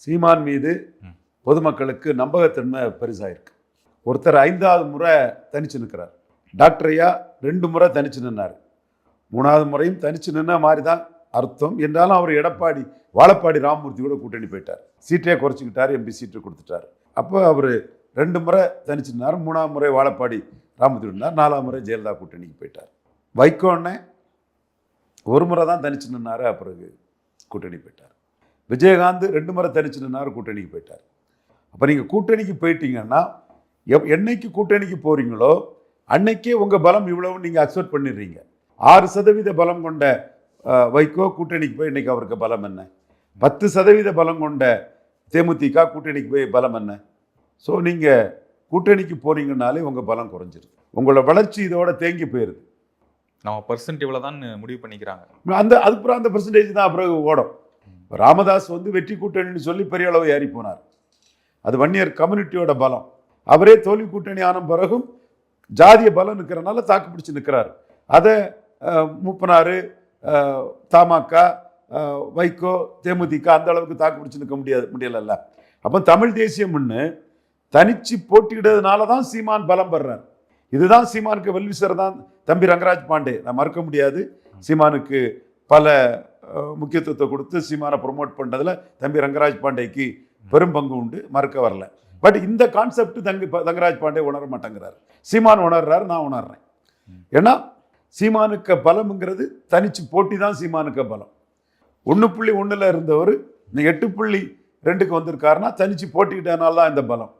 சீமான் மீது பொதுமக்களுக்கு நம்பகத்தன்மை பெருசாக இருக்கு. ஒருத்தர் 5வது முறை தனிச்சு நிற்கிறார். டாக்டர் ஐயா 2 முறை தனிச்சு நின்னார். 3வது முறையும் தனிச்சு நின்ன மாதிரி தான் அர்த்தம். என்றாலும் அவர் எடப்பாடி வாழப்பாடி ராமமூர்த்தி கூட கூட்டணி போயிட்டார். சீட்டே குறைச்சிக்கிட்டார், எம்பி சீட்டு கொடுத்துட்டார். அப்போ அவர் 2 முறை தனிச்சு நின்னார். 3வது முறை வாழப்பாடி ராமமூர்த்தி நின்னார். 4வது முறை ஜெயலலிதா கூட்டணிக்கு போயிட்டார். வைகோன்னே 1 முறை தான் தனிச்சு நின்னார், பிறகு கூட்டணி போயிட்டார். விஜயகாந்த் 2 முறை தனிச்சு நின்னார், கூட்டணிக்கு போயிட்டார். அப்போ நீங்கள் கூட்டணிக்கு போயிட்டீங்கன்னா என்னைக்கு கூட்டணிக்கு போகிறீங்களோ அன்னைக்கே உங்கள் பலம் இவ்வளவு நீங்கள் அக்செப்ட் பண்ணிடுறீங்க. 6% பலம் கொண்ட வைகோ கூட்டணிக்கு போய் இன்னைக்கு அவருக்கு பலம் என்ன? 10% பலம் கொண்ட தேமுதிக கூட்டணிக்கு போய் பலம் என்ன? ஸோ நீங்கள் கூட்டணிக்கு போறீங்கன்னாலே உங்கள் பலம் குறைஞ்சிருது. உங்களோட வளர்ச்சி இதோட தேங்கி போயிடுது. நம்ம பர்சன்ட் இவ்வளோ தான் முடிவு பண்ணிக்கிறாங்க. அதுக்கப்புறம் அந்த பெர்சன்டேஜ் தான் பிறகு ஓடும். ராமதாஸ் வெற்றி கூட்டணின்னு சொல்லி பெரிய அளவு ஏறி போனார். அது வன்னியர் கம்யூனிட்டியோட பலம். அவரே தோல்வி கூட்டணி ஆன பிறகும் ஜாதிய பலம் நிற்கிறனால தாக்கு பிடிச்சு நிற்கிறார். அதை மூப்பனார், தமாக, வைகோ, தேமுதிக அந்த அளவுக்கு தாக்கு பிடிச்சு நிற்க முடியல. அப்போ தமிழ் தேசியம்னு தனிச்சு போட்டியிடுறதுனால தான் சீமான் பலம் பெறார். இதுதான் சீமானுக்கு வெல்விசர் தான் தம்பி ரங்கராஜ் பாண்டே. நான் மறக்க முடியாது. சீமானுக்கு பல முக்கியத்துவத்தை கொடுத்து சீமானை ப்ரொமோட் பண்ணுறதுல தம்பி ரங்கராஜ் பாண்டேக்கு பெரும் பங்கு உண்டு, மறுக்க வரல. பட் இந்த கான்செப்ட் தங்கராஜ் பாண்டே உணர மாட்டேங்கிறார். சீமான் உணர்றாரு, நான் உணர்றேன். ஏன்னா சீமானுக்கு பலம்ங்கிறது தனிச்சு போட்டி தான் சீமானுக்கு பலம். 1.1 இருந்தவர் 8.2க்கு வந்திருக்காருன்னா தனிச்சு போட்டிக்கிட்டனால தான் இந்த பலம்.